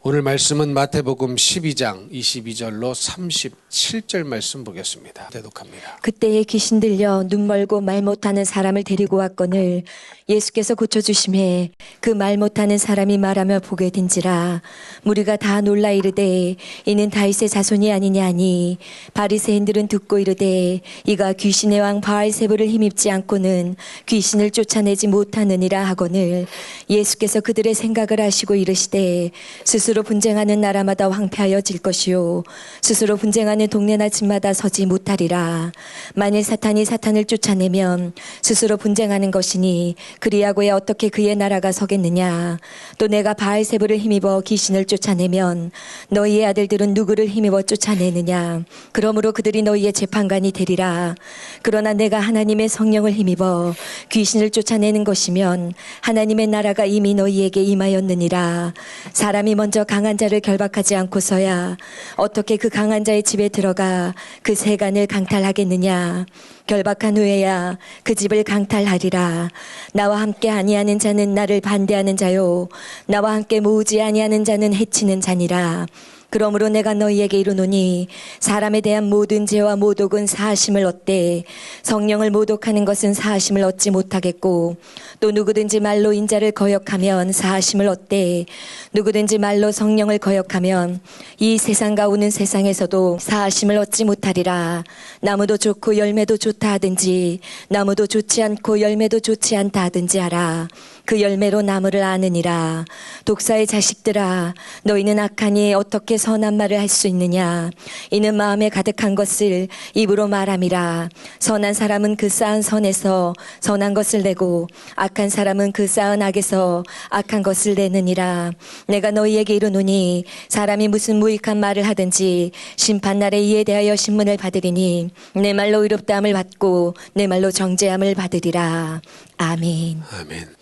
오늘 말씀은 마태복음 12장 22절로 37절 말씀 보겠습니다. 대독합니다. 그때에 귀신 들려 눈 멀고 말 못하는 사람을 데리고 왔거늘 예수께서 고쳐주심에 그 말 못하는 사람이 말하며 보게 된지라. 무리가 다 놀라 이르되 이는 다윗의 자손이 아니냐 하니 바리새인들은 듣고 이르되 이가 귀신의 왕 바알세불을 힘입지 않고는 귀신을 쫓아내지 못하느니라 하거늘 예수께서 그들의 생각을 아시고 이르시되 스스로 분쟁하는 나라마다 황폐하여질 것이요 스스로 분쟁하는 동네나 집마다 서지 못하리라. 만일 사탄이 사탄을 쫓아내면 스스로 분쟁하는 것이니 그리하고야 어떻게 그의 나라가 서겠느냐. 또 내가 바알세불을 힘입어 귀신을 쫓아내면 너희의 아들들은 누구를 힘입어 쫓아내느냐. 그러므로 그들이 너희의 재판관이 되리라. 그러나 내가 하나님의 성령을 힘입어 귀신을 쫓아내는 것이면 하나님의 나라가 이미 너희에게 임하였느니라. 사람이 먼저 강한 자를 결박하지 않고서야 어떻게 그 강한 자의 집에 들어가 그 세간을 강탈하겠느냐. 결박한 후에야 그 집을 강탈하리라. 나와 함께 아니하는 자는 나를 반대하는 자요 나와 함께 모으지 아니하는 자는 해치는 자니라. 그러므로 내가 너희에게 이르노니 사람에 대한 모든 죄와 모독은 사하심을 얻되 성령을 모독하는 것은 사하심을 얻지 못하겠고 또 누구든지 말로 인자를 거역하면 사하심을 얻되 누구든지 말로 성령을 거역하면 이 세상과 오는 세상에서도 사하심을 얻지 못하리라. 나무도 좋고 열매도 좋다 하든지 나무도 좋지 않고 열매도 좋지 않다 하든지 하라. 그 열매로 나무를 아느니라. 독사의 자식들아 너희는 악하니 어떻게 선한 말을 할 수 있느냐. 이는 마음에 가득한 것을 입으로 말함이라. 선한 사람은 그 쌓은 선에서 선한 것을 내고 악한 사람은 그 쌓은 악에서 악한 것을 내느니라. 내가 너희에게 이르노니 사람이 무슨 무익한 말을 하든지 심판날에 이에 대하여 신문을 받으리니 내 말로 의롭다함을 받고 내 말로 정죄함을 받으리라. 아멘. 아멘.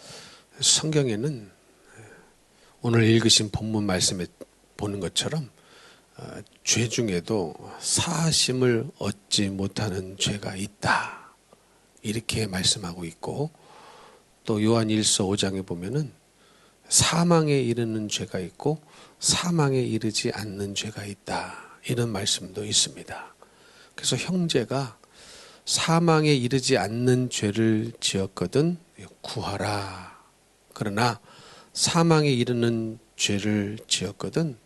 성경에는 오늘 읽으신 본문 말씀에 보는 것처럼 죄 중에도 사하심을 얻지 못하는 죄가 있다 이렇게 말씀하고 있고, 또 요한 1서 5장에 보면은 사망에 이르는 죄가 있고 사망에 이르지 않는 죄가 있다 이런 말씀도 있습니다. 그래서 형제가 사망에 이르지 않는 죄를 지었거든 구하라. 그러나 사망에 이르는 죄를 지었거든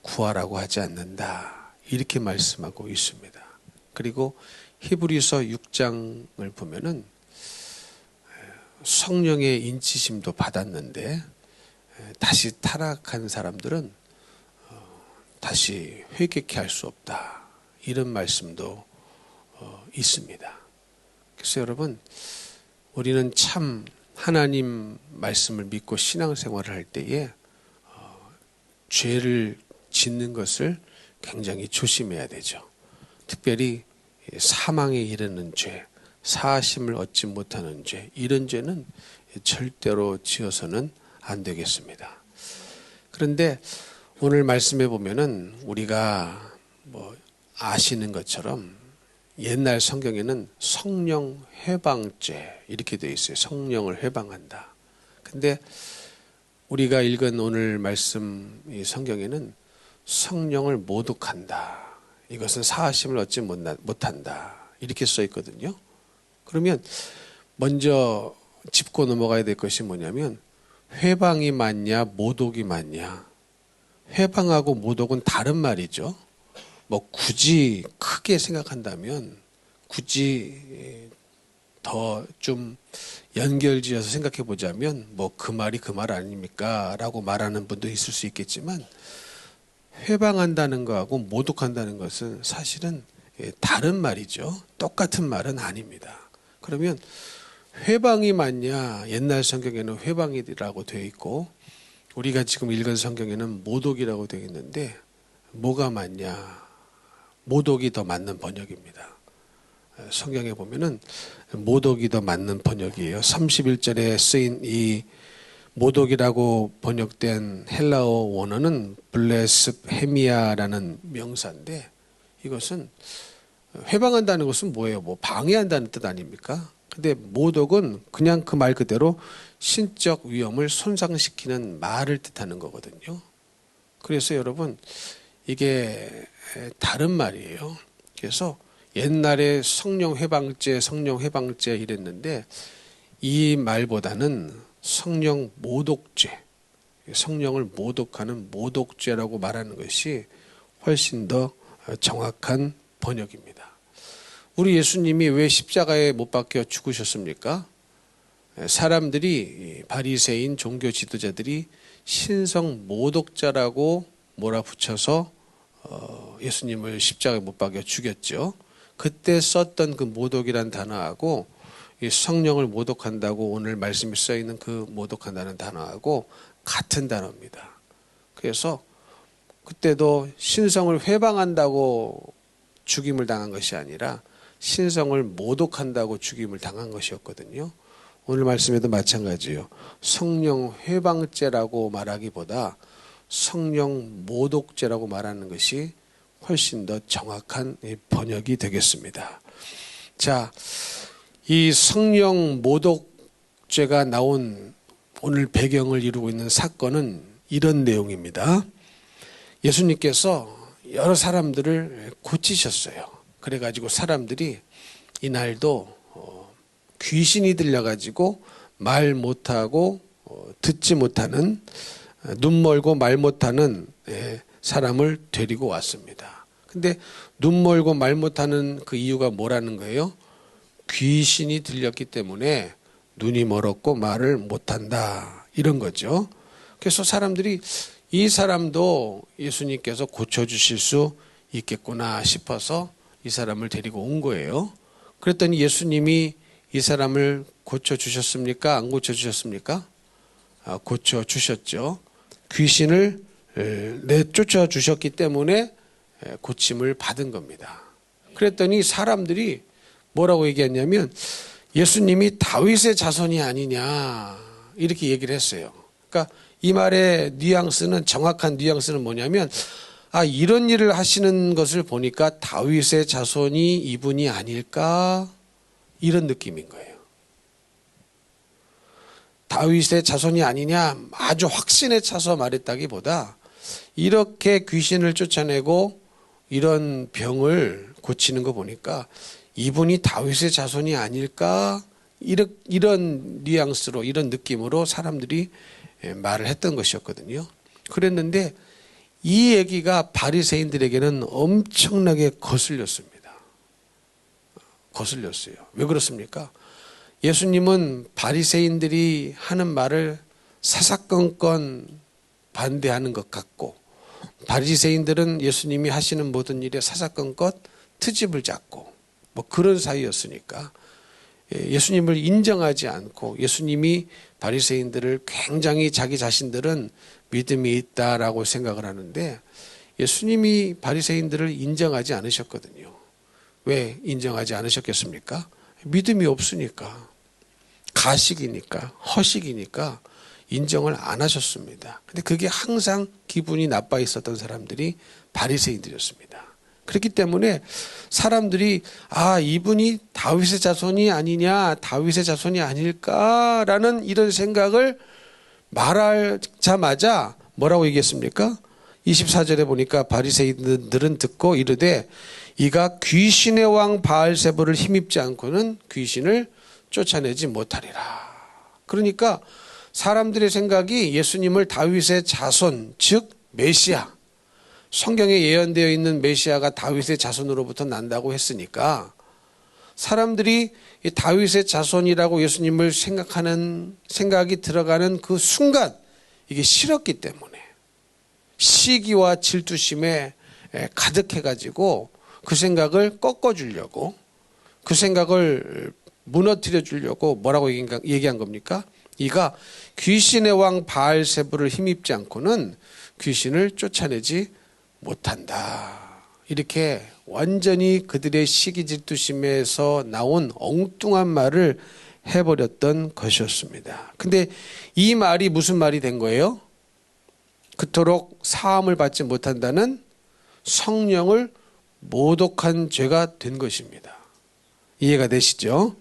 구하라고 하지 않는다 이렇게 말씀하고 있습니다. 그리고 히브리서 6장을 보면은 성령의 인치심도 받았는데 다시 타락한 사람들은 다시 회개케 할 수 없다 이런 말씀도 있습니다. 그래서 여러분, 우리는 참 하나님 말씀을 믿고 신앙생활을 할 때에 죄를 짓는 것을 굉장히 조심해야 되죠. 특별히 사망에 이르는 죄, 사하심을 얻지 못하는 죄, 이런 죄는 절대로 지어서는 안 되겠습니다. 그런데 오늘 말씀해 보면은 우리가 아시는 것처럼 옛날 성경에는 성령 회방죄 이렇게 되어 있어요. 성령을 회방한다. 근데 우리가 읽은 오늘 말씀 이 성경에는 성령을 모독한다. 이것은 사하심을 얻지 못한다. 이렇게 써 있거든요. 그러면 먼저 짚고 넘어가야 될 것이 뭐냐면 회방이 맞냐 모독이 맞냐. 회방하고 모독은 다른 말이죠. 굳이 크게 생각한다면 굳이 더 좀 연결지어서 생각해 보자면 그 말이 그 말 아닙니까? 라고 말하는 분도 있을 수 있겠지만 회방한다는 거하고 모독한다는 것은 사실은 다른 말이죠. 똑같은 말은 아닙니다. 그러면 회방이 맞냐? 옛날 성경에는 회방이라고 되어 있고 우리가 지금 읽은 성경에는 모독이라고 되어 있는데 뭐가 맞냐? 모독이 더 맞는 번역입니다. 성경에 보면은 모독이 더 맞는 번역이에요. 31절에 쓰인 이 모독이라고 번역된 헬라어 원어는 블레스헤미아라는 명사인데 이것은 회방한다는 것은 뭐예요? 방해한다는 뜻 아닙니까? 근데 모독은 그냥 그 말 그대로 신적 위험을 손상시키는 말을 뜻하는 거거든요. 그래서 여러분 이게 다른 말이에요. 그래서 옛날에 성령 회방죄 이랬는데 이 말보다는 성령 모독죄, 성령을 모독하는 모독죄라고 말하는 것이 훨씬 더 정확한 번역입니다. 우리 예수님이 왜 십자가에 못 박혀 죽으셨습니까? 사람들이, 바리새인 종교 지도자들이 신성 모독자라고 몰아붙여서 예수님을 십자가에 못 박여 죽였죠. 그때 썼던 그 모독이란 단어하고 이 성령을 모독한다고 오늘 말씀에 써 있는 그 모독한다는 단어하고 같은 단어입니다. 그래서 그때도 신성을 회방한다고 죽임을 당한 것이 아니라 신성을 모독한다고 죽임을 당한 것이었거든요. 오늘 말씀에도 마찬가지예요. 성령 회방죄라고 말하기보다 성령 모독죄라고 말하는 것이 훨씬 더 정확한 번역이 되겠습니다. 자, 이 성령 모독죄가 나온 오늘 배경을 이루고 있는 사건은 이런 내용입니다. 예수님께서 여러 사람들을 고치셨어요. 그래가지고 사람들이 이날도 귀신이 들려가지고 말 못하고 듣지 못하는, 눈 멀고 말 못하는 사람을 데리고 왔습니다. 근데 눈 멀고 말 못하는 그 이유가 뭐라는 거예요? 귀신이 들렸기 때문에 눈이 멀었고 말을 못한다, 이런 거죠. 그래서 사람들이 이 사람도 예수님께서 고쳐주실 수 있겠구나 싶어서 이 사람을 데리고 온 거예요. 그랬더니 예수님이 이 사람을 고쳐주셨습니까? 안 고쳐주셨습니까? 고쳐주셨죠. 귀신을 내쫓아 주셨기 때문에 고침을 받은 겁니다. 그랬더니 사람들이 뭐라고 얘기했냐면 예수님이 다윗의 자손이 아니냐, 이렇게 얘기를 했어요. 그러니까 이 말의 뉘앙스는, 정확한 뉘앙스는 뭐냐면, 이런 일을 하시는 것을 보니까 다윗의 자손이 이분이 아닐까, 이런 느낌인 거예요. 다윗의 자손이 아니냐 아주 확신에 차서 말했다기보다 이렇게 귀신을 쫓아내고 이런 병을 고치는 거 보니까 이분이 다윗의 자손이 아닐까, 이런 뉘앙스로, 이런 느낌으로 사람들이 말을 했던 것이었거든요. 그랬는데 이 얘기가 바리새인들에게는 엄청나게 거슬렸습니다. 거슬렸어요. 왜 그렇습니까? 예수님은 바리새인들이 하는 말을 사사건건 반대하는 것 같고, 바리새인들은 예수님이 하시는 모든 일에 사사건건 트집을 잡고 뭐 그런 사이였으니까 예수님을 인정하지 않고, 예수님이 바리새인들을 굉장히 자기 자신들은 믿음이 있다라고 생각을 하는데 예수님이 바리새인들을 인정하지 않으셨거든요. 왜 인정하지 않으셨겠습니까? 믿음이 없으니까, 가식이니까, 허식이니까 인정을 안 하셨습니다. 근데 그게 항상 기분이 나빠 있었던 사람들이 바리새인들이었습니다. 그렇기 때문에 사람들이 이분이 다윗의 자손이 아니냐, 다윗의 자손이 아닐까라는 이런 생각을 말하자마자 뭐라고 얘기했습니까? 24절에 보니까 바리새인들은 듣고 이르되 이가 귀신의 왕 바알세불을 힘입지 않고는 귀신을 쫓아내지 못하리라. 그러니까 사람들의 생각이 예수님을 다윗의 자손, 즉 메시아, 성경에 예언되어 있는 메시아가 다윗의 자손으로부터 난다고 했으니까 사람들이 다윗의 자손이라고 예수님을 생각하는 생각이 들어가는 그 순간 이게 싫었기 때문에 시기와 질투심에 가득해가지고 그 생각을 꺾어주려고, 그 생각을 무너뜨려 주려고 뭐라고 얘기한 겁니까? 이가 귀신의 왕 바알세불을 힘입지 않고는 귀신을 쫓아내지 못한다. 이렇게 완전히 그들의 시기 질투심에서 나온 엉뚱한 말을 해버렸던 것이었습니다. 근데 이 말이 무슨 말이 된 거예요? 그토록 사함을 받지 못한다는 성령을 모독한 죄가 된 것입니다. 이해가 되시죠?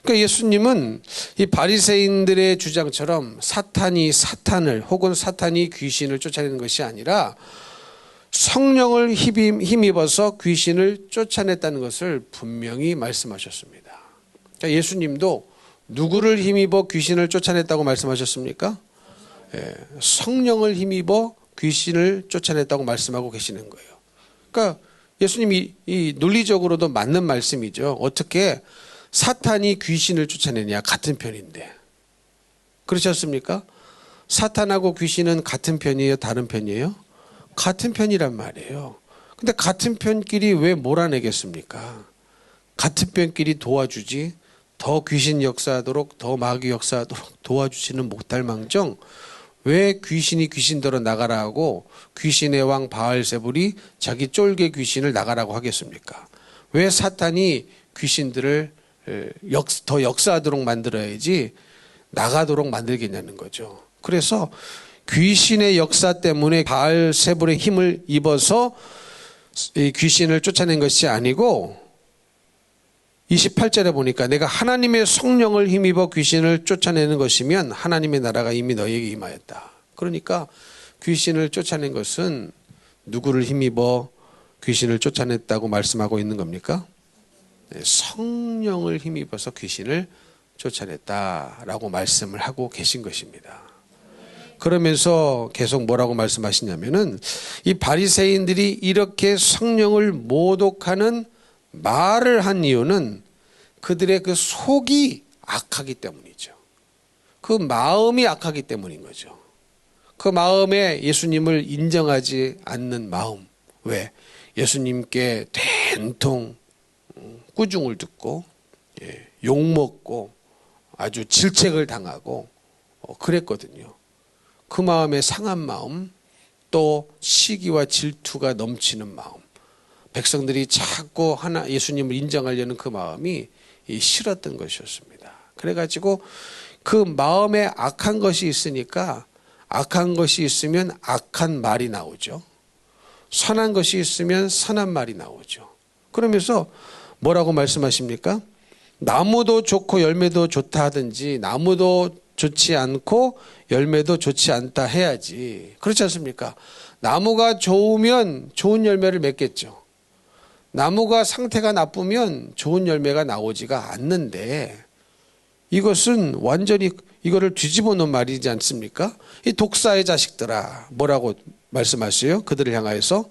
그러니까 예수님은 이 바리새인들의 주장처럼 사탄이 사탄을 혹은 사탄이 귀신을 쫓아내는 것이 아니라 성령을 힘입어서 귀신을 쫓아냈다는 것을 분명히 말씀하셨습니다. 그러니까 예수님도 누구를 힘입어 귀신을 쫓아냈다고 말씀하셨습니까? 성령을 힘입어 귀신을 쫓아냈다고 말씀하고 계시는 거예요. 그러니까 예수님이 이 논리적으로도 맞는 말씀이죠. 어떻게 사탄이 귀신을 쫓아내냐, 같은 편인데. 그렇지 않습니까? 사탄하고 귀신은 같은 편이에요, 다른 편이에요? 같은 편이란 말이에요. 근데 같은 편끼리 왜 몰아내겠습니까? 같은 편끼리 도와주지 더 귀신 역사하도록, 더 마귀 역사하도록 도와주지는 못할 망정 왜 귀신이 귀신대로 나가라 하고 귀신의 왕 바알세불이 자기 쫄개 귀신을 나가라고 하겠습니까? 왜 사탄이 귀신들을 더 역사하도록 만들어야지 나가도록 만들겠냐는 거죠. 그래서 귀신의 역사 때문에 바알세불의 힘을 입어서 이 귀신을 쫓아낸 것이 아니고 28절에 보니까 내가 하나님의 성령을 힘입어 귀신을 쫓아내는 것이면 하나님의 나라가 이미 너희에게 임하였다. 그러니까 귀신을 쫓아낸 것은 누구를 힘입어 귀신을 쫓아냈다고 말씀하고 있는 겁니까? 성령을 힘입어서 귀신을 쫓아냈다라고 말씀을 하고 계신 것입니다. 그러면서 계속 뭐라고 말씀하시냐면은 이 바리새인들이 이렇게 성령을 모독하는 말을 한 이유는 그들의 그 속이 악하기 때문이죠. 그 마음이 악하기 때문인 거죠. 그 마음에 예수님을 인정하지 않는 마음. 왜? 예수님께 된통 꾸중을 듣고 욕먹고 아주 질책을 당하고 그랬거든요. 그 마음에 상한 마음, 또 시기와 질투가 넘치는 마음, 백성들이 자꾸 예수님을 인정하려는 그 마음이 싫었던 것이었습니다. 그래가지고 그 마음에 악한 것이 있으니까 악한 것이 있으면 악한 말이 나오죠. 선한 것이 있으면 선한 말이 나오죠. 그러면서 뭐라고 말씀하십니까? 나무도 좋고 열매도 좋다 하든지 나무도 좋지 않고 열매도 좋지 않다 해야지. 그렇지 않습니까? 나무가 좋으면 좋은 열매를 맺겠죠. 나무가 상태가 나쁘면 좋은 열매가 나오지가 않는데 이것은 완전히 이거를 뒤집어 놓은 말이지 않습니까? 이 독사의 자식들아, 뭐라고 말씀하세요? 그들을 향하여서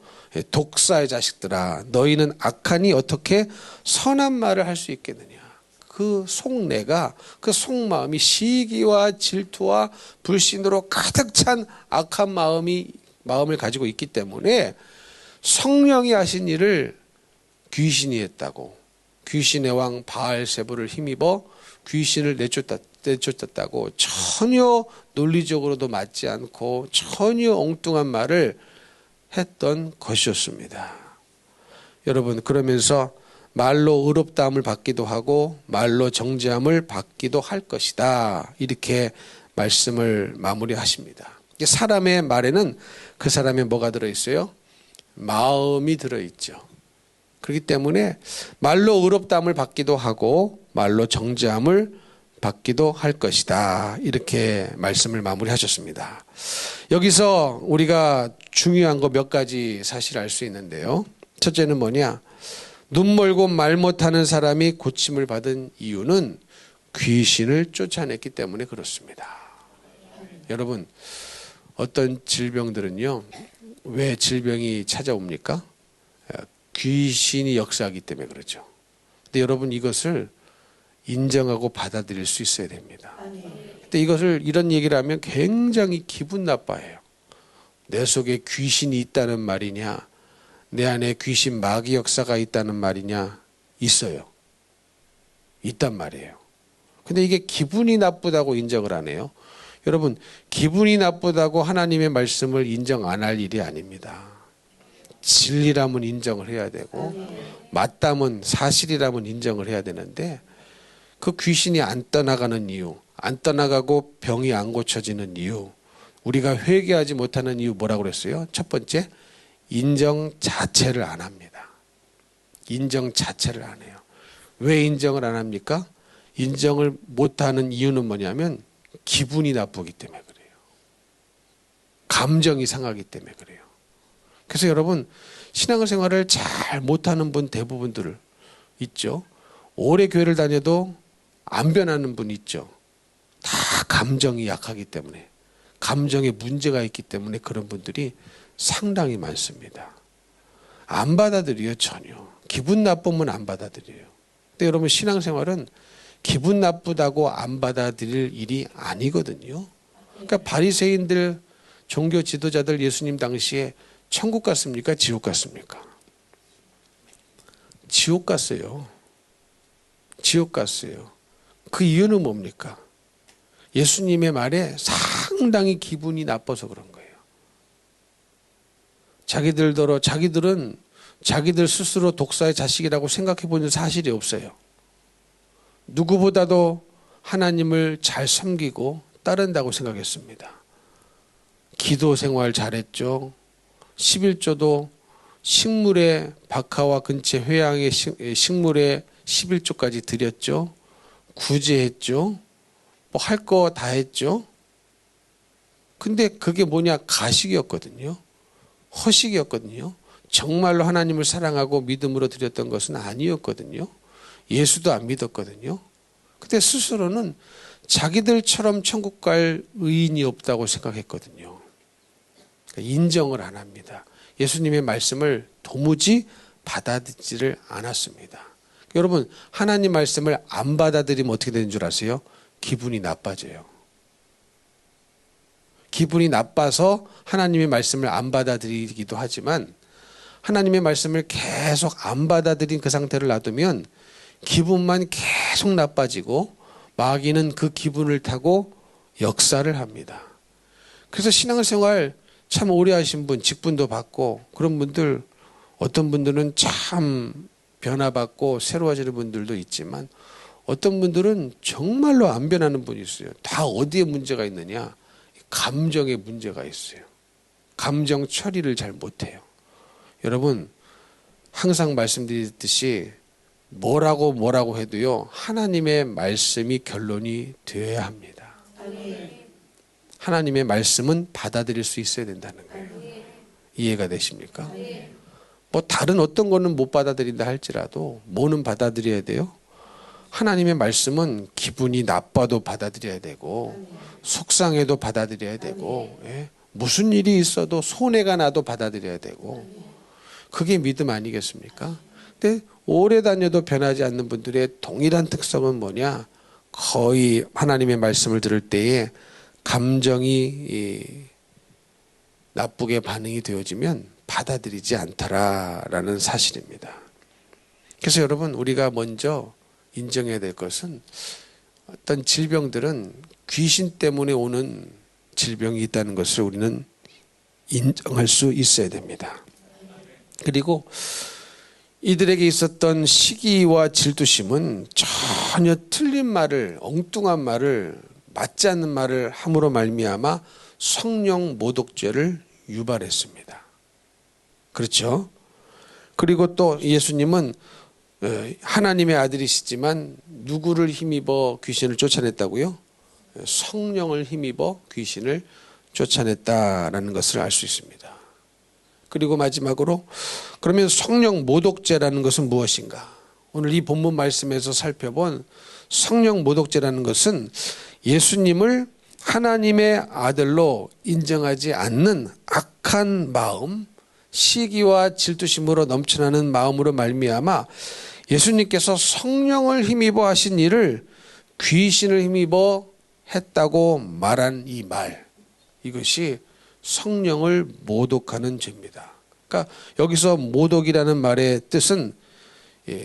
독사의 자식들아, 너희는 악하니 어떻게 선한 말을 할 수 있겠느냐. 그 속내가, 그 속마음이 시기와 질투와 불신으로 가득 찬 악한 마음을 가지고 있기 때문에 성령이 하신 일을 귀신이 했다고, 귀신의 왕 바알세불을 힘입어 귀신을 내쫓았다고 전혀 논리적으로도 맞지 않고 전혀 엉뚱한 말을 했던 것이었습니다. 여러분, 그러면서 말로 의롭다함을 받기도 하고 말로 정죄함을 받기도 할 것이다, 이렇게 말씀을 마무리하십니다. 사람의 말에는 그 사람의 뭐가 들어있어요? 마음이 들어있죠. 그렇기 때문에 말로 의롭다함을 받기도 하고 말로 정죄함을 받기도 할 것이다, 이렇게 말씀을 마무리하셨습니다. 여기서 우리가 중요한 거 몇 가지 사실 알 수 있는데요. 첫째는 뭐냐? 눈 멀고 말 못하는 사람이 고침을 받은 이유는 귀신을 쫓아냈기 때문에 그렇습니다. 여러분, 어떤 질병들은요, 왜 질병이 찾아옵니까? 귀신이 역사하기 때문에 그렇죠. 근데 여러분, 이것을 인정하고 받아들일 수 있어야 됩니다. 근데 이런 얘기를 하면 굉장히 기분 나빠해요. 내 속에 귀신이 있다는 말이냐, 내 안에 귀신 마귀 역사가 있다는 말이냐? 있어요. 있단 말이에요. 근데 이게 기분이 나쁘다고 인정을 안 해요. 여러분, 기분이 나쁘다고 하나님의 말씀을 인정 안 할 일이 아닙니다. 진리라면 인정을 해야 되고 맞다면, 사실이라면 인정을 해야 되는데, 그 귀신이 안 떠나가는 이유, 안 떠나가고 병이 안 고쳐지는 이유, 우리가 회개하지 못하는 이유 뭐라고 그랬어요? 첫 번째, 인정 자체를 안 합니다. 인정 자체를 안 해요. 왜 인정을 안 합니까? 인정을 못하는 이유는 뭐냐면 기분이 나쁘기 때문에 그래요. 감정이 상하기 때문에 그래요. 그래서 여러분 신앙생활을 잘 못하는 분 대부분들 있죠. 오래 교회를 다녀도 안 변하는 분 있죠. 다 감정이 약하기 때문에, 감정에 문제가 있기 때문에 그런 분들이 상당히 많습니다. 안 받아들여요. 전혀. 기분 나쁘면 안 받아들여요. 근데 여러분 신앙생활은 기분 나쁘다고 안 받아들일 일이 아니거든요. 그러니까 바리새인들, 종교 지도자들 예수님 당시에 천국 갔습니까? 지옥 갔습니까? 지옥 갔어요. 지옥 갔어요. 그 이유는 뭡니까? 예수님의 말에 상당히 기분이 나빠서 그런 거예요. 자기들은 자기들 스스로 독사의 자식이라고 생각해 본 사실이 없어요. 누구보다도 하나님을 잘 섬기고 따른다고 생각했습니다. 기도 생활 잘했죠. 11조도 식물의 박하와 근처 회양의 식물의 11조까지 드렸죠. 구제했죠. 뭐 할 거 다 했죠. 근데 그게 뭐냐? 가식이었거든요. 허식이었거든요. 정말로 하나님을 사랑하고 믿음으로 드렸던 것은 아니었거든요. 예수도 안 믿었거든요. 근데 스스로는 자기들처럼 천국 갈 의인이 없다고 생각했거든요. 인정을 안 합니다. 예수님의 말씀을 도무지 받아들이지를 않았습니다. 여러분 하나님 말씀을 안 받아들이면 어떻게 되는 줄 아세요? 기분이 나빠져요. 기분이 나빠서 하나님의 말씀을 안 받아들이기도 하지만 하나님의 말씀을 계속 안 받아들인 그 상태를 놔두면 기분만 계속 나빠지고 마귀는 그 기분을 타고 역사를 합니다. 그래서 신앙생활 참 오래 하신 분, 직분도 받고 그런 분들, 어떤 분들은 참 변화받고 새로워지는 분들도 있지만 어떤 분들은 정말로 안 변하는 분이 있어요. 다 어디에 문제가 있느냐? 감정에 문제가 있어요. 감정 처리를 잘 못해요. 여러분 항상 말씀드렸듯이 뭐라고 해도요 하나님의 말씀이 결론이 되어야 합니다. 하나님의 말씀은 받아들일 수 있어야 된다는 거예요. 이해가 되십니까? 뭐 다른 어떤 거는 못 받아들인다 할지라도 뭐는 받아들여야 돼요? 하나님의 말씀은 기분이 나빠도 받아들여야 되고 속상해도 받아들여야 되고 무슨 일이 있어도 손해가 나도 받아들여야 되고 그게 믿음 아니겠습니까? 근데 오래 다녀도 변하지 않는 분들의 동일한 특성은 뭐냐? 거의 하나님의 말씀을 들을 때에 감정이 나쁘게 반응이 되어지면 받아들이지 않더라라는 사실입니다. 그래서 여러분 우리가 먼저 인정해야 될 것은 어떤 질병들은 귀신 때문에 오는 질병이 있다는 것을 우리는 인정할 수 있어야 됩니다. 그리고 이들에게 있었던 시기와 질투심은 전혀 틀린 말을, 엉뚱한 말을, 맞지 않는 말을 함으로 말미암아 성령 모독죄를 유발했습니다. 그렇죠? 그리고 또 예수님은 하나님의 아들이시지만 누구를 힘입어 귀신을 쫓아냈다고요? 성령을 힘입어 귀신을 쫓아냈다라는 것을 알 수 있습니다. 그리고 마지막으로 그러면 성령 모독죄라는 것은 무엇인가? 오늘 이 본문 말씀에서 살펴본 성령 모독죄라는 것은 예수님을 하나님의 아들로 인정하지 않는 악한 마음, 시기와 질투심으로 넘쳐나는 마음으로 말미암아 예수님께서 성령을 힘입어 하신 일을 귀신을 힘입어 했다고 말한 이 말, 이것이 성령을 모독하는 죄입니다. 그러니까 여기서 모독이라는 말의 뜻은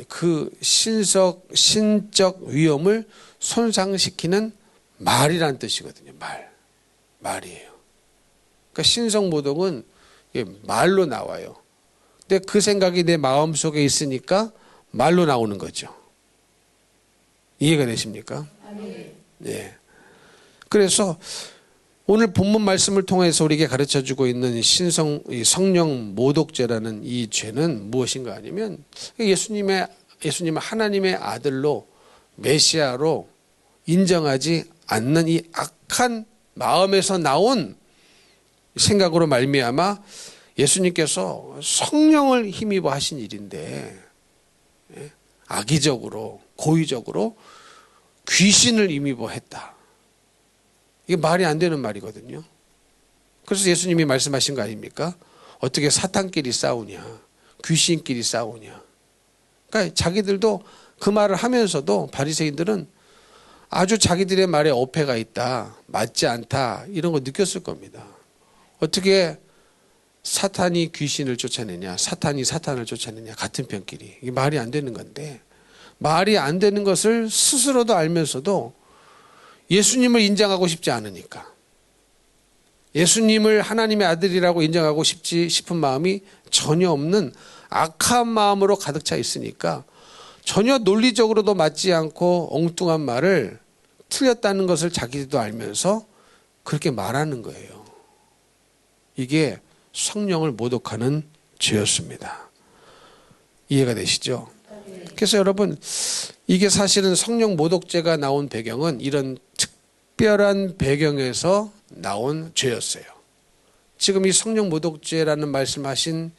그 신적 위엄을 손상시키는 말이라는 뜻이거든요. 말이에요. 그러니까 신성 모독은 말로 나와요. 근데 그 생각이 내 마음속에 있으니까 말로 나오는 거죠. 이해가 되십니까? 네. 그래서 오늘 본문 말씀을 통해서 우리에게 가르쳐주고 있는 성령 모독죄라는 이 죄는 무엇인가 하냐면 예수님을 하나님의 아들로 메시아로 인정하지 않는 이 악한 마음에서 나온 생각으로 말미암아 예수님께서 성령을 힘입어 하신 일인데 악의적으로 고의적으로 귀신을 힘입어 했다. 이게 말이 안 되는 말이거든요. 그래서 예수님이 말씀하신 거 아닙니까? 어떻게 사탄끼리 싸우냐, 귀신끼리 싸우냐. 그러니까 자기들도 그 말을 하면서도 바리새인들은 아주 자기들의 말에 어폐가 있다, 맞지 않다, 이런 거 느꼈을 겁니다. 어떻게 사탄이 귀신을 쫓아내냐, 사탄이 사탄을 쫓아내냐, 같은 편끼리. 이게 말이 안 되는 건데, 말이 안 되는 것을 스스로도 알면서도 예수님을 인정하고 싶지 않으니까, 예수님을 하나님의 아들이라고 인정하고 싶은 마음이 전혀 없는 악한 마음으로 가득 차 있으니까 전혀 논리적으로도 맞지 않고 엉뚱한 말을 틀렸다는 것을 자기도 알면서 그렇게 말하는 거예요. 이게 성령을 모독하는 죄였습니다. 이해가 되시죠? 그래서 여러분, 이게 사실은 성령 모독죄가 나온 배경은 이런 특별한 배경에서 나온 죄였어요. 지금 이 성령 모독죄라는 말씀하신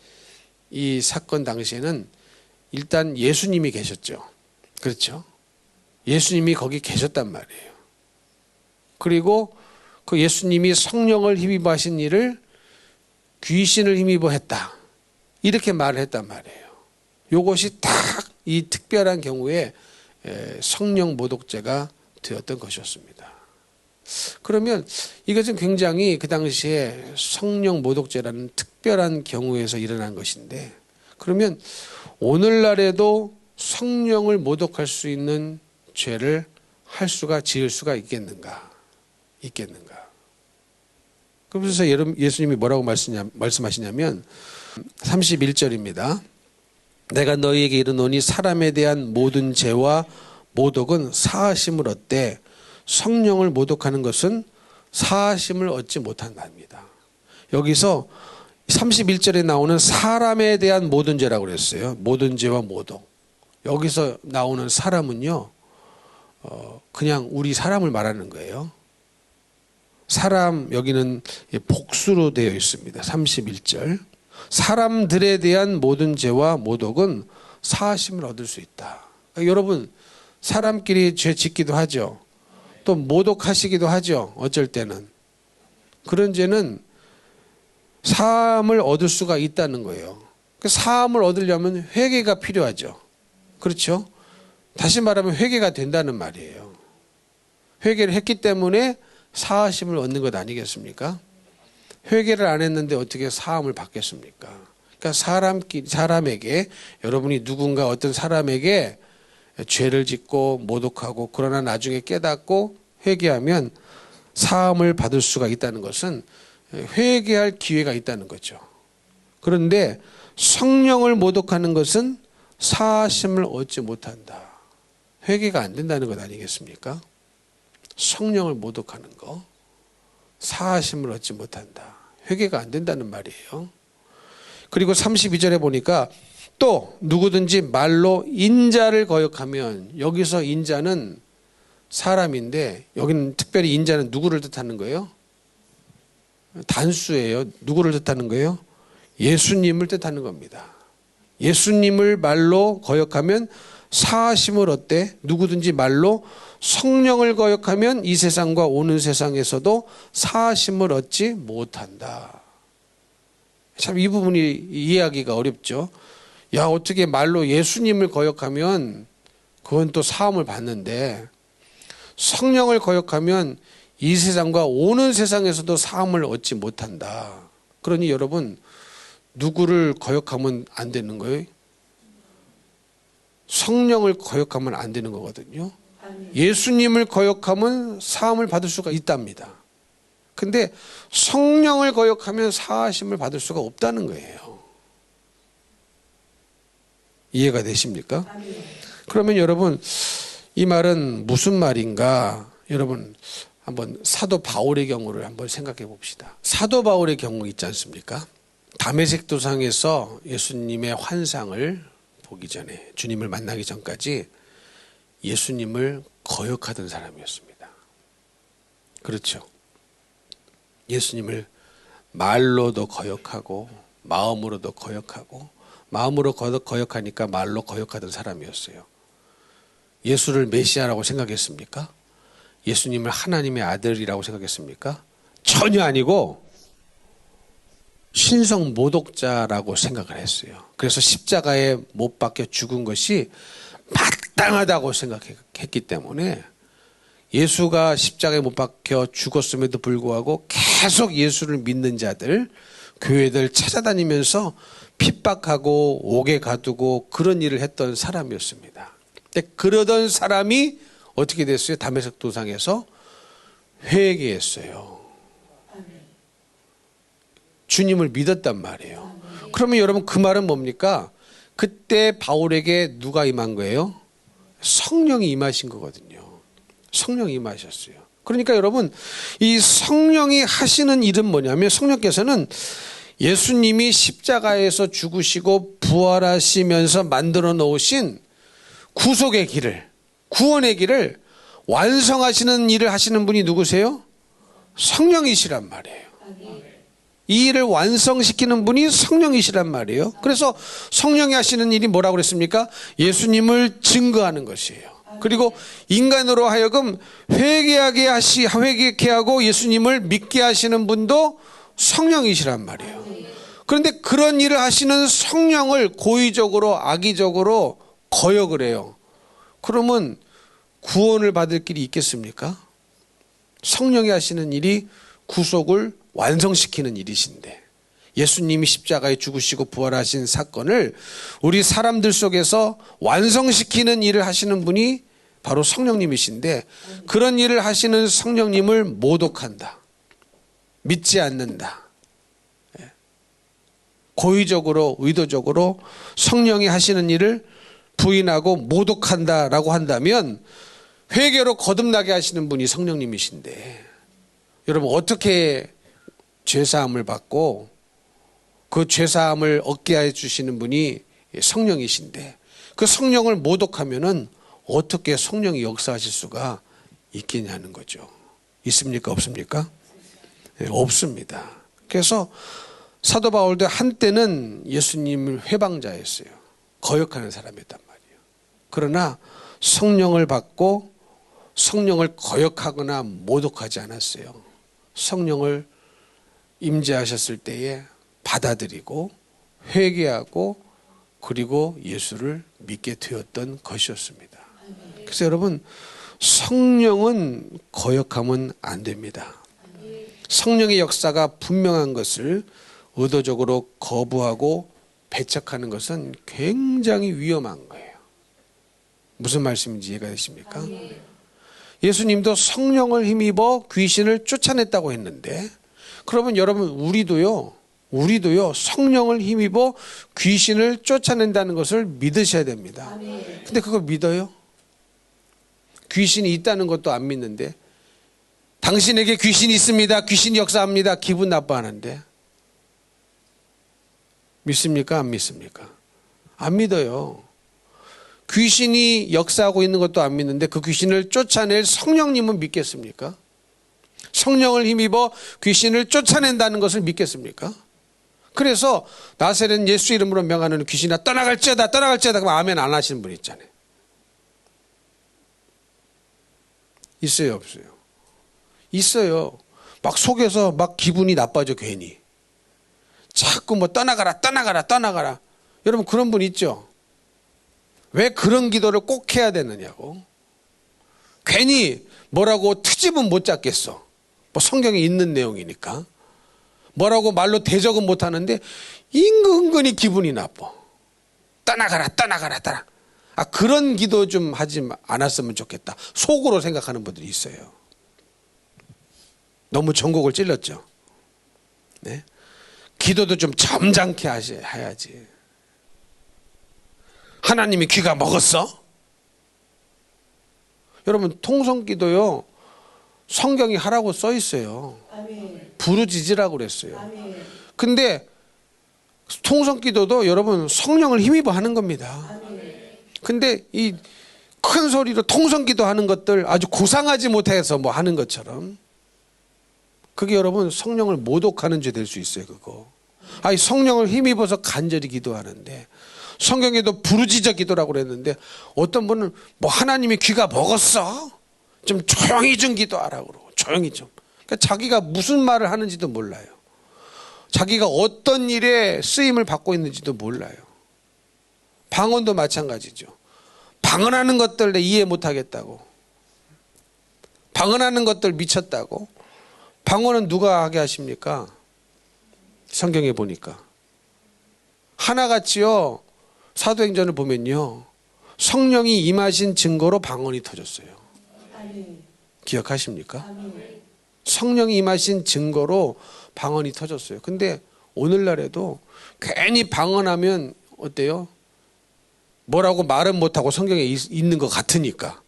이 사건 당시에는 일단 예수님이 계셨죠. 그렇죠? 예수님이 거기 계셨단 말이에요. 그리고 그 예수님이 성령을 힘입어 하신 일을 귀신을 힘입어 했다. 이렇게 말을 했단 말이에요. 이것이 딱 이 특별한 경우에 성령 모독죄가 되었던 것이었습니다. 그러면 이것은 굉장히 그 당시에 성령 모독죄라는 특별한 경우에서 일어난 것인데, 그러면 오늘날에도 성령을 모독할 수 있는 죄를 지을 수가 있겠는가? 그래서 예수님이 뭐라고 말씀하시냐면 31절입니다. 내가 너희에게 이르노니 사람에 대한 모든 죄와 모독은 사하심을 얻되 성령을 모독하는 것은 사하심을 얻지 못한답니다. 여기서 31절에 나오는 사람에 대한 모든 죄라고 그랬어요. 모든 죄와 모독. 여기서 나오는 사람은요, 그냥 우리 사람을 말하는 거예요. 사람, 여기는 복수로 되어 있습니다. 31절. 사람들에 대한 모든 죄와 모독은 사하심을 얻을 수 있다. 그러니까 여러분, 사람끼리 죄 짓기도 하죠. 또 모독하시기도 하죠. 어쩔 때는. 그런 죄는 사함을 얻을 수가 있다는 거예요. 그 사함을 얻으려면 회개가 필요하죠. 그렇죠? 다시 말하면 회개가 된다는 말이에요. 회개를 했기 때문에 사하심을 얻는 것 아니겠습니까? 회개를 안 했는데 어떻게 사함을 받겠습니까? 그러니까 사람에게, 여러분이 누군가 어떤 사람에게 죄를 짓고 모독하고 그러나 나중에 깨닫고 회개하면 사함을 받을 수가 있다는 것은 회개할 기회가 있다는 거죠. 그런데 성령을 모독하는 것은 사하심을 얻지 못한다. 회개가 안 된다는 것 아니겠습니까? 성령을 모독하는 거, 사하심을 얻지 못한다. 회개가 안 된다는 말이에요. 그리고 32절에 보니까 또 누구든지 말로 인자를 거역하면, 여기서 인자는 사람인데 여기는 특별히 인자는 누구를 뜻하는 거예요? 단수예요. 누구를 뜻하는 거예요? 예수님을 뜻하는 겁니다. 예수님을 말로 거역하면 사하심을 얻되 누구든지 말로 성령을 거역하면 이 세상과 오는 세상에서도 사하심을 얻지 못한다. 참 이 부분이 이해하기가 어렵죠. 야, 어떻게 말로 예수님을 거역하면 그건 또 사함을 받는데 성령을 거역하면 이 세상과 오는 세상에서도 사함을 얻지 못한다. 그러니 여러분, 누구를 거역하면 안 되는 거예요? 성령을 거역하면 안 되는 거거든요. 예수님을 거역하면 사함을 받을 수가 있답니다. 근데 성령을 거역하면 사하심을 받을 수가 없다는 거예요. 이해가 되십니까? 그러면 여러분, 이 말은 무슨 말인가? 여러분, 한번 사도 바울의 경우를 한번 생각해 봅시다. 사도 바울의 경우 있지 않습니까? 다메섹 도상에서 예수님의 환상을 보기 전에, 주님을 만나기 전까지 예수님을 거역하던 사람이었습니다. 그렇죠. 예수님을 말로도 거역하고 마음으로도 거역하고, 마음으로 거역하니까 말로 거역하던 사람이었어요. 예수를 메시아라고 생각했습니까? 예수님을 하나님의 아들이라고 생각했습니까? 전혀 아니고 신성 모독자라고 생각을 했어요. 그래서 십자가에 못 박혀 죽은 것이 마땅하다고 생각했기 때문에 예수가 십자가에 못 박혀 죽었음에도 불구하고 계속 예수를 믿는 자들, 교회들 찾아다니면서 핍박하고 옥에 가두고 그런 일을 했던 사람이었습니다. 근데 그러던 사람이 어떻게 됐어요? 다메섹 도상에서 회개했어요. 주님을 믿었단 말이에요. 그러면 여러분 그 말은 뭡니까? 그때 바울에게 누가 임한 거예요? 성령이 임하신 거거든요. 성령이 임하셨어요. 그러니까 여러분, 이 성령이 하시는 일은 뭐냐면, 성령께서는 예수님이 십자가에서 죽으시고 부활하시면서 만들어 놓으신 구속의 길을, 구원의 길을 완성하시는 일을 하시는 분이 누구세요? 성령이시란 말이에요. 이 일을 완성시키는 분이 성령이시란 말이에요. 그래서 성령이 하시는 일이 뭐라고 그랬습니까? 예수님을 증거하는 것이에요. 그리고 인간으로 하여금 회개하게 하고 예수님을 믿게 하시는 분도 성령이시란 말이에요. 그런데 그런 일을 하시는 성령을 고의적으로 악의적으로 거역을 해요. 그러면 구원을 받을 길이 있겠습니까? 성령이 하시는 일이 구속을 완성시키는 일이신데, 예수님이 십자가에 죽으시고 부활하신 사건을 우리 사람들 속에서 완성시키는 일을 하시는 분이 바로 성령님이신데, 그런 일을 하시는 성령님을 모독한다, 믿지 않는다, 고의적으로 의도적으로 성령이 하시는 일을 부인하고 모독한다라고 한다면, 회개로 거듭나게 하시는 분이 성령님이신데, 여러분 어떻게 죄사함을 받고 그 죄사함을 얻게 해주시는 분이 성령이신데, 그 성령을 모독하면은 어떻게 성령이 역사하실 수가 있겠냐는 거죠. 있습니까? 없습니까? 네, 없습니다. 그래서 사도 바울도 한때는 예수님을 회방자였어요. 거역하는 사람이었단 말이에요. 그러나 성령을 받고 성령을 거역하거나 모독하지 않았어요. 성령을 임재하셨을 때에 받아들이고 회개하고 그리고 예수를 믿게 되었던 것이었습니다. 그래서 여러분, 성령은 거역하면 안 됩니다. 성령의 역사가 분명한 것을 의도적으로 거부하고 배척하는 것은 굉장히 위험한 거예요. 무슨 말씀인지 이해가 되십니까? 예수님도 성령을 힘입어 귀신을 쫓아냈다고 했는데, 그러면 여러분 우리도요 성령을 힘입어 귀신을 쫓아낸다는 것을 믿으셔야 됩니다. 근데 그걸 믿어요? 귀신이 있다는 것도 안 믿는데, 당신에게 귀신이 있습니다, 귀신이 역사합니다, 기분 나빠하는데 믿습니까? 안 믿습니까? 안 믿어요. 귀신이 역사하고 있는 것도 안 믿는데 그 귀신을 쫓아낼 성령님은 믿겠습니까? 성령을 힘입어 귀신을 쫓아낸다는 것을 믿겠습니까? 그래서 나사렛 예수 이름으로 명하는 귀신아 떠나갈지어다 그럼 아멘 안 하시는 분 있잖아요. 있어요, 없어요? 있어요. 막 속에서 막 기분이 나빠져. 괜히 자꾸 뭐 떠나가라. 여러분 그런 분 있죠? 왜 그런 기도를 꼭 해야 되느냐고. 괜히 뭐라고 트집은 못 잡겠어. 뭐 성경에 있는 내용이니까. 뭐라고 말로 대적은 못 하는데 은근히 기분이 나빠. 떠나가라. 그런 기도 좀 하지 않았으면 좋겠다, 속으로 생각하는 분들이 있어요. 너무 전곡을 찔렀죠. 네? 기도도 좀 점잖게 해야지. 하나님이 귀가 먹었어? 여러분 통성기도요 성경이 하라고 써 있어요. 부르짖으라고 그랬어요. 근데 통성기도도 여러분 성령을 힘입어 하는 겁니다. 근데 이 큰 소리로 통성기도 하는 것들 아주 고상하지 못해서 뭐 하는 것처럼, 그게 여러분 성령을 모독하는 죄 될 수 있어요. 그거. 아니, 성령을 힘입어서 간절히 기도하는데, 성경에도 부르짖어 기도라고 그랬는데 어떤 분은 뭐 하나님이 귀가 먹었어? 좀 조용히 좀 기도하라고 그러고, 조용히 좀. 그러니까 자기가 무슨 말을 하는지도 몰라요. 자기가 어떤 일에 쓰임을 받고 있는지도 몰라요. 방언도 마찬가지죠. 방언하는 것들 내 이해 못하겠다고, 방언하는 것들 미쳤다고. 방언은 누가 하게 하십니까? 성경에 보니까 하나같이요, 사도행전을 보면요, 성령이 임하신 증거로 방언이 터졌어요. 기억하십니까? 성령이 임하신 증거로 방언이 터졌어요. 근데 오늘날에도 괜히 방언하면 어때요? 뭐라고 말은 못하고 성경에 있는 것 같으니까,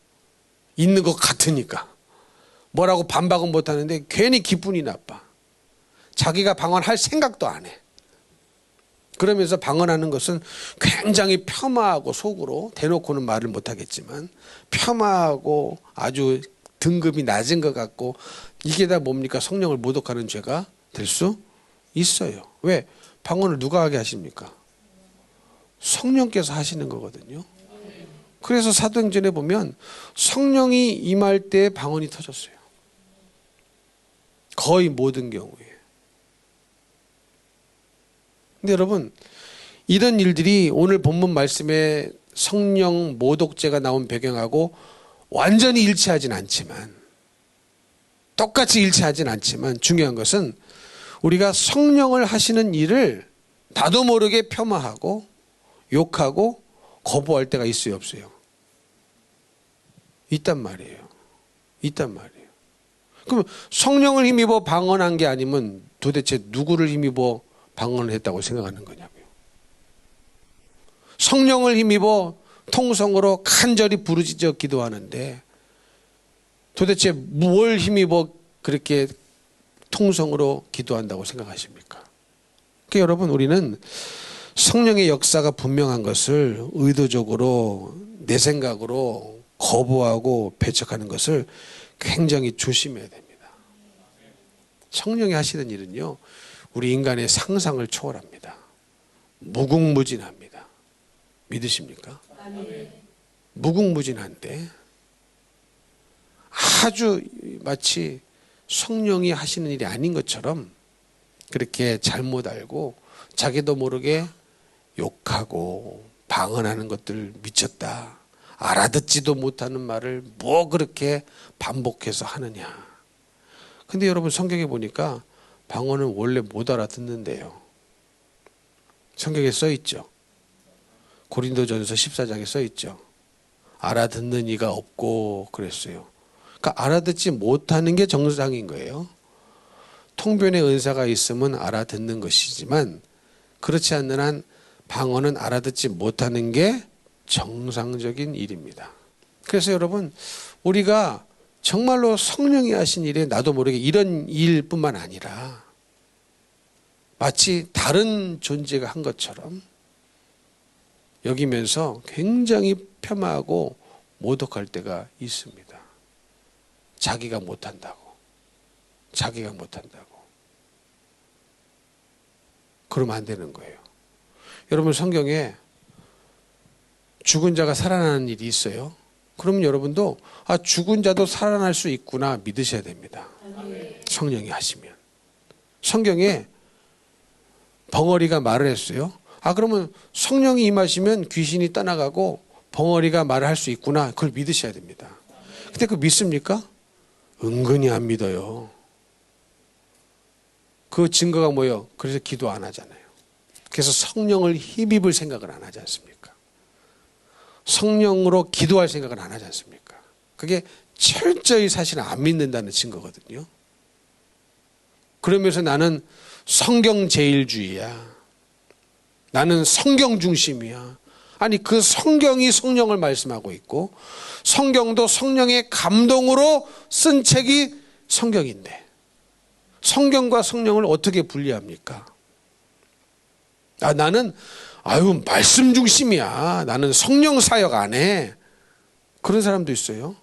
뭐라고 반박은 못하는데 괜히 기분이 나빠. 자기가 방언할 생각도 안 해. 그러면서 방언하는 것은 굉장히 폄하하고, 속으로 대놓고는 말을 못하겠지만 폄하하고 아주 등급이 낮은 것 같고, 이게 다 뭡니까? 성령을 모독하는 죄가 될 수 있어요. 왜? 방언을 누가 하게 하십니까? 성령께서 하시는 거거든요. 그래서 사도행전에 보면 성령이 임할 때 방언이 터졌어요. 거의 모든 경우에. 근데 여러분, 이런 일들이 오늘 본문 말씀에 성령 모독죄가 나온 배경하고 완전히 일치하진 않지만, 똑같이 일치하진 않지만, 중요한 것은 우리가 성령을 하시는 일을 나도 모르게 폄하하고 욕하고 거부할 때가 있어요, 없어요? 있단 말이에요. 그럼 성령을 힘입어 방언한 게 아니면 도대체 누구를 힘입어 방언을 했다고 생각하는 거냐고요. 성령을 힘입어 통성으로 간절히 부르짖어 기도하는데 도대체 뭘 힘입어 그렇게 통성으로 기도한다고 생각하십니까? 그러니까 여러분, 우리는 성령의 역사가 분명한 것을 의도적으로 내 생각으로 거부하고 배척하는 것을 굉장히 조심해야 됩니다. 성령이 하시는 일은요, 우리 인간의 상상을 초월합니다. 무궁무진합니다. 믿으십니까? 무궁무진한데 아주 마치 성령이 하시는 일이 아닌 것처럼 그렇게 잘못 알고 자기도 모르게 욕하고 방언하는 것들 미쳤다, 알아듣지도 못하는 말을 뭐 그렇게 반복해서 하느냐. 근데 여러분, 성경에 보니까 방언은 원래 못 알아듣는데요. 성경에 써 있죠. 고린도전서 14장에 써 있죠. 알아듣는 이가 없고 그랬어요. 그러니까 알아듣지 못하는 게 정상인 거예요. 통변의 은사가 있으면 알아듣는 것이지만 그렇지 않는 한 방언은 알아듣지 못하는 게 정상적인 일입니다. 그래서 여러분, 우리가 정말로 성령이 하신 일에 나도 모르게 이런 일뿐만 아니라 마치 다른 존재가 한 것처럼 여기면서 굉장히 폄하하고 모독할 때가 있습니다. 자기가 못한다고. 그러면 안 되는 거예요. 여러분, 성경에 죽은 자가 살아나는 일이 있어요. 그러면 여러분도 죽은 자도 살아날 수 있구나 믿으셔야 됩니다. 성령이 하시면. 성경에 벙어리가 말을 했어요. 그러면 성령이 임하시면 귀신이 떠나가고 벙어리가 말을 할 수 있구나, 그걸 믿으셔야 됩니다. 근데 그거 믿습니까? 은근히 안 믿어요. 그 증거가 뭐예요? 그래서 기도 안 하잖아요. 그래서 성령을 힘입을 생각을 안 하지 않습니까? 성령으로 기도할 생각을 안 하지 않습니까? 그게 철저히 사실은 안 믿는다는 증거거든요. 그러면서 나는 성경제일주의야, 나는 성경 중심이야. 아니, 그 성경이 성령을 말씀하고 있고 성경도 성령의 감동으로 쓴 책이 성경인데 성경과 성령을 어떻게 분리합니까? 나는 말씀 중심이야, 나는 성령 사역 안 해, 그런 사람도 있어요.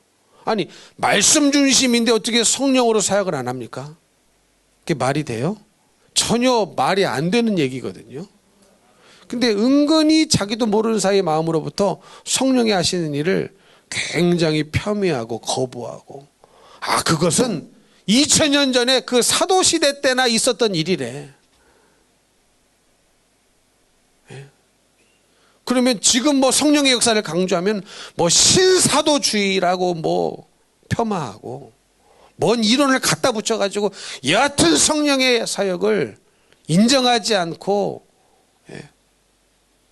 아니, 말씀 중심인데 어떻게 성령으로 사역을 안 합니까? 그게 말이 돼요? 전혀 말이 안 되는 얘기거든요. 근데 은근히 자기도 모르는 사이에 마음으로부터 성령이 하시는 일을 굉장히 폄훼하고 거부하고, 그것은 2000년 전에 그 사도시대 때나 있었던 일이래. 예? 그러면 지금 뭐 성령의 역사를 강조하면 뭐 신사도주의라고 뭐 폄하하고 뭔 이론을 갖다 붙여가지고 여하튼 성령의 사역을 인정하지 않고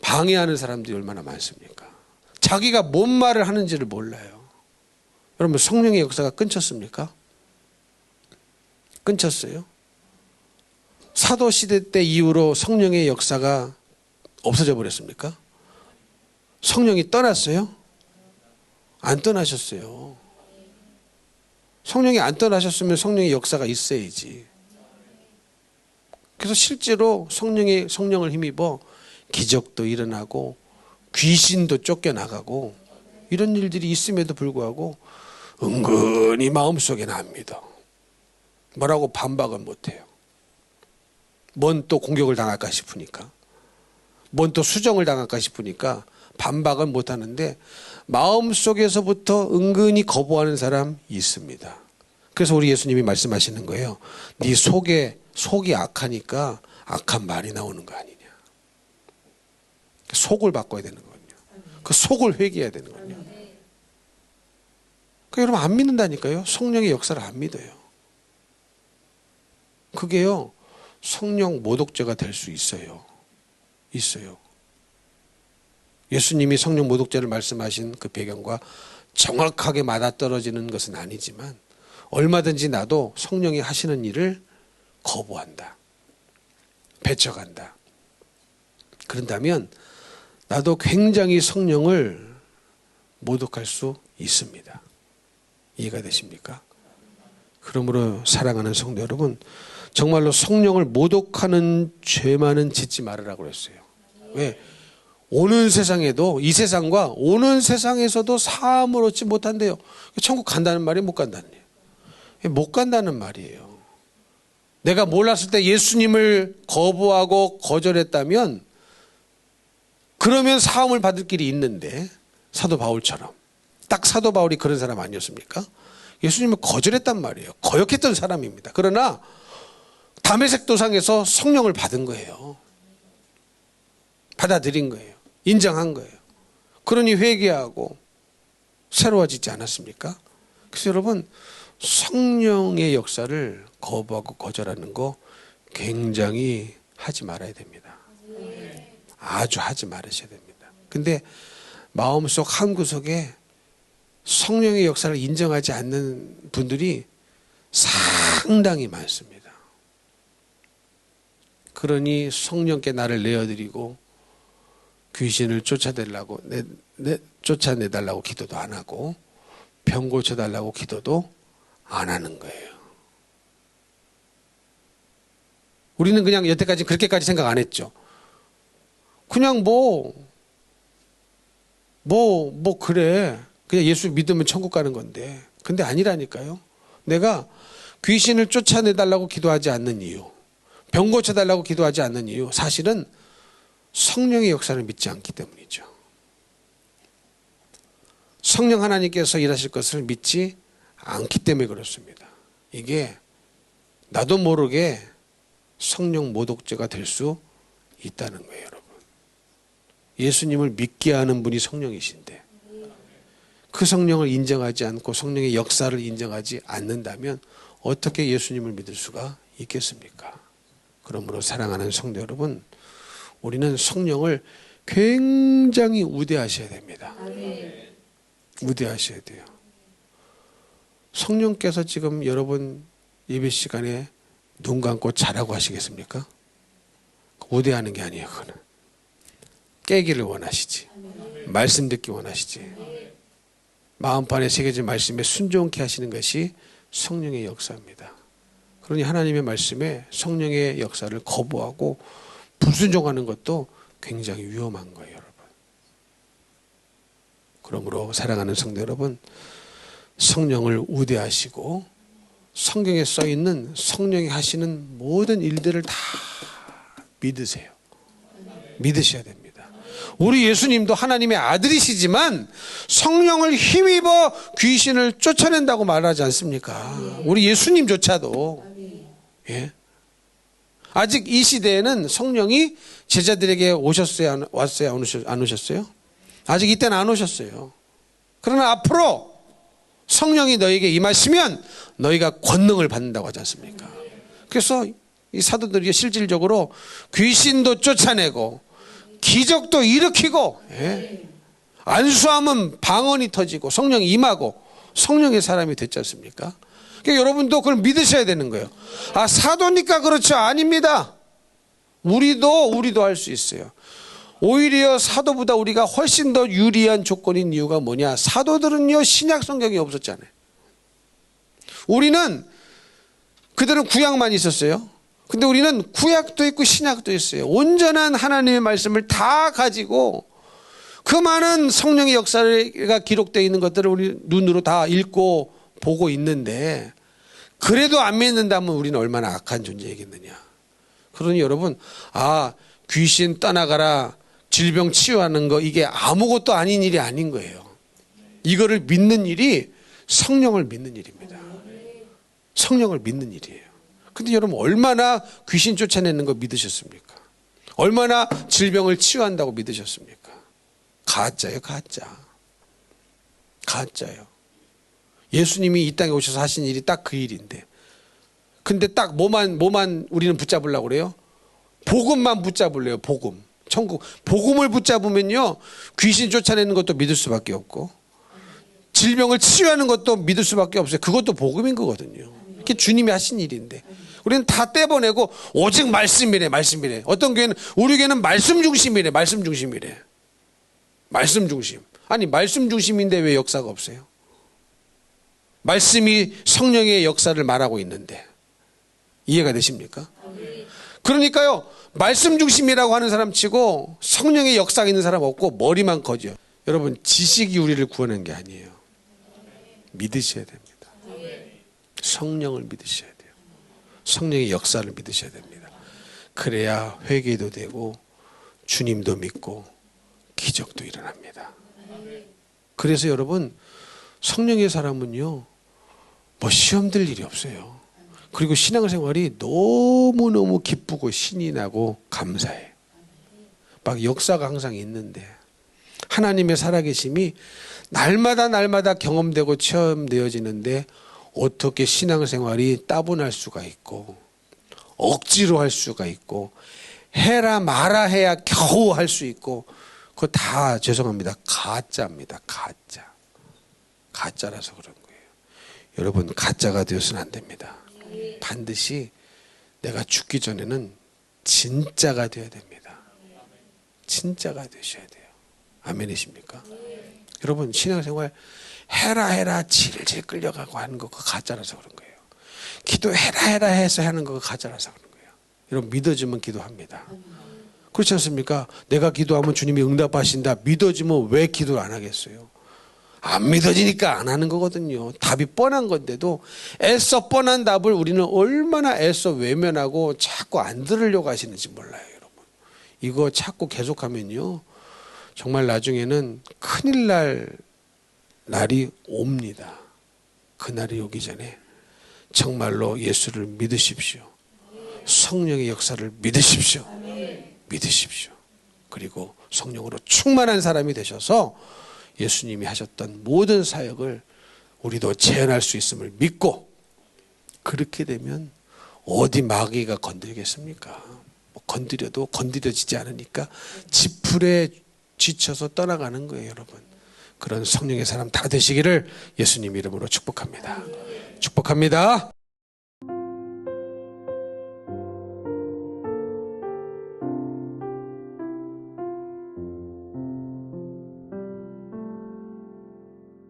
방해하는 사람들이 얼마나 많습니까? 자기가 뭔 말을 하는지를 몰라요. 여러분, 성령의 역사가 끊겼습니까? 끊겼어요? 사도시대 때 이후로 성령의 역사가 없어져 버렸습니까? 성령이 떠났어요? 안 떠나셨어요. 성령이 안 떠나셨으면 성령의 역사가 있어야지. 그래서 실제로 성령을 힘입어 기적도 일어나고 귀신도 쫓겨나가고 이런 일들이 있음에도 불구하고 은근히 마음속에는 안 믿어. 뭐라고 반박은 못해요. 뭔 또 공격을 당할까 싶으니까, 뭔 또 수정을 당할까 싶으니까 반박은 못하는데 마음속에서부터 은근히 거부하는 사람 있습니다. 그래서 우리 예수님이 말씀하시는 거예요. 네 속이 악하니까 악한 말이 나오는 거 아니냐. 속을 바꿔야 되는 거거든요. 그 속을 회개해야 되는 거거든요. 그러니까 여러분, 안 믿는다니까요. 성령의 역사를 안 믿어요. 그게요, 성령 모독죄가 될 수 있어요. 있어요. 예수님이 성령 모독죄를 말씀하신 그 배경과 정확하게 맞아떨어지는 것은 아니지만 얼마든지 나도 성령이 하시는 일을 거부한다, 배척한다. 그런다면 나도 굉장히 성령을 모독할 수 있습니다. 이해가 되십니까? 그러므로 사랑하는 성도 여러분, 정말로 성령을 모독하는 죄만은 짓지 말으라고 그랬어요. 왜? 오는 세상에도, 이 세상과 오는 세상에서도 사함을 얻지 못한대요. 천국 간다는 말이 못 간다는 얘기예요. 못 간다는 말이에요. 내가 몰랐을 때 예수님을 거부하고 거절했다면 그러면 사함을 받을 길이 있는데, 사도 바울처럼. 딱 사도 바울이 그런 사람 아니었습니까? 예수님을 거절했단 말이에요. 거역했던 사람입니다. 그러나 다메섹 도상에서 성령을 받은 거예요. 받아들인 거예요. 인정한 거예요. 그러니 회개하고 새로워지지 않았습니까? 그래서 여러분, 성령의 역사를 거부하고 거절하는 거 굉장히 하지 말아야 됩니다. 아주 하지 말으셔야 됩니다. 근데 마음속 한구석에 성령의 역사를 인정하지 않는 분들이 상당히 많습니다. 그러니 성령께 나를 내어드리고 귀신을 쫓아내달라고 기도도 안 하고 병 고쳐달라고 기도도 안 하는 거예요. 우리는 그냥 여태까지 그렇게까지 생각 안 했죠. 그냥 그래. 그냥 예수 믿으면 천국 가는 건데. 근데 아니라니까요. 내가 귀신을 쫓아내달라고 기도하지 않는 이유, 병 고쳐달라고 기도하지 않는 이유, 사실은 성령의 역사를 믿지 않기 때문이죠. 성령 하나님께서 일하실 것을 믿지 않기 때문에 그렇습니다. 이게 나도 모르게 성령 모독죄가 될 수 있다는 거예요, 여러분. 예수님을 믿게 하는 분이 성령이신데 그 성령을 인정하지 않고 성령의 역사를 인정하지 않는다면 어떻게 예수님을 믿을 수가 있겠습니까? 그러므로 사랑하는 성도 여러분, 우리는 성령을 굉장히 우대하셔야 됩니다. 우대하셔야 돼요. 성령께서 지금 여러분 예배 시간에 눈 감고 자라고 하시겠습니까? 우대하는 게 아니에요. 그거는 깨기를 원하시지, 말씀 듣기 원하시지, 마음판에 새겨진 말씀에 순종케 하시는 것이 성령의 역사입니다. 그러니 하나님의 말씀에 성령의 역사를 거부하고 불순종하는 것도 굉장히 위험한 거예요, 여러분. 그러므로 사랑하는 성도 여러분, 성령을 우대하시고 성경에 써 있는 성령이 하시는 모든 일들을 다 믿으세요. 믿으셔야 됩니다. 우리 예수님도 하나님의 아들이시지만 성령을 힘입어 귀신을 쫓아낸다고 말하지 않습니까? 우리 예수님조차도. 예. 아직 이 시대에는 성령이 제자들에게 오셨어요? 왔어요? 안 오셨어요? 아직 이때는 안 오셨어요. 그러나 앞으로 성령이 너에게 임하시면 너희가 권능을 받는다고 하지 않습니까? 그래서 이 사도들이 실질적으로 귀신도 쫓아내고 기적도 일으키고, 예. 안수하면 방언이 터지고 성령이 임하고 성령의 사람이 됐지 않습니까? 그러니까 여러분도 그걸 믿으셔야 되는 거예요. 아, 사도니까 그렇죠? 아닙니다. 우리도 할 수 있어요. 오히려 사도보다 우리가 훨씬 더 유리한 조건인 이유가 뭐냐? 사도들은요, 신약 성경이 없었잖아요. 우리는, 그들은 구약만 있었어요. 근데 우리는 구약도 있고 신약도 있어요. 온전한 하나님의 말씀을 다 가지고 그 많은 성령의 역사가 기록되어 있는 것들을 우리 눈으로 다 읽고 보고 있는데, 그래도 안 믿는다면 우리는 얼마나 악한 존재이겠느냐. 그러니 여러분, 아, 귀신 떠나가라, 질병 치유하는 거, 이게 아무것도 아닌 일이 아닌 거예요. 이거를 믿는 일이 성령을 믿는 일입니다. 성령을 믿는 일이에요. 근데 여러분, 얼마나 귀신 쫓아내는 거 믿으셨습니까? 얼마나 질병을 치유한다고 믿으셨습니까? 가짜예요, 가짜. 가짜예요. 예수님이 이 땅에 오셔서 하신 일이 딱 그 일인데, 근데 딱 뭐만 우리는 붙잡으려고 그래요? 복음만 붙잡으래요. 복음. 천국. 복음을 붙잡으면요, 귀신 쫓아내는 것도 믿을 수밖에 없고 질병을 치유하는 것도 믿을 수밖에 없어요. 그것도 복음인 거거든요. 이게 주님이 하신 일인데 우리는 다 떼버내고 오직 말씀이래, 말씀이래. 어떤 교회는, 우리 교회는 말씀 중심이래, 말씀 중심이래. 말씀 중심. 아니, 말씀 중심인데 왜 역사가 없어요? 말씀이 성령의 역사를 말하고 있는데. 이해가 되십니까? 그러니까요, 말씀 중심이라고 하는 사람 치고 성령의 역사가 있는 사람 없고 머리만 커져요. 여러분, 지식이 우리를 구하는 게 아니에요. 믿으셔야 됩니다. 성령을 믿으셔야 돼요. 성령의 역사를 믿으셔야 됩니다. 그래야 회개도 되고 주님도 믿고 기적도 일어납니다. 그래서 여러분, 성령의 사람은요, 뭐 시험 들 일이 없어요. 그리고 신앙생활이 너무너무 기쁘고 신이 나고 감사해. 막 역사가 항상 있는데 하나님의 살아계심이 날마다 경험되고 체험되어지는데 어떻게 신앙생활이 따분할 수가 있고 억지로 할 수가 있고 해라 마라 해야 겨우 할 수 있고, 그거 다 죄송합니다, 가짜입니다. 가짜라서 그런 거예요. 여러분, 가짜가 되어서는 안 됩니다. 반드시 내가 죽기 전에는 진짜가 되어야 됩니다. 진짜가 되셔야 돼요. 아멘이십니까? 여러분, 신앙생활 해라 질질 끌려가고 하는 거, 그거 가짜라서 그런 거예요. 기도해라 해서 하는 거, 그거 가짜라서 그런 거예요. 여러분, 믿어주면 기도합니다. 그렇지 않습니까? 내가 기도하면 주님이 응답하신다. 믿어지면 왜 기도를 안 하겠어요? 안 믿어지니까 안 하는 거거든요. 답이 뻔한 건데도 애써 뻔한 답을 우리는 얼마나 애써 외면하고 자꾸 안 들으려고 하시는지 몰라요, 여러분. 이거 자꾸 계속하면요, 정말 나중에는 큰일 날 날이 옵니다. 그날이 오기 전에 정말로 예수를 믿으십시오. 성령의 역사를 믿으십시오. 믿으십시오. 그리고 성령으로 충만한 사람이 되셔서 예수님이 하셨던 모든 사역을 우리도 재현할 수 있음을 믿고, 그렇게 되면 어디 마귀가 건드리겠습니까? 건드려도 건드려지지 않으니까 지풀에 지쳐서 떠나가는 거예요, 여러분. 그런 성령의 사람 다 되시기를 예수님 이름으로 축복합니다. 축복합니다.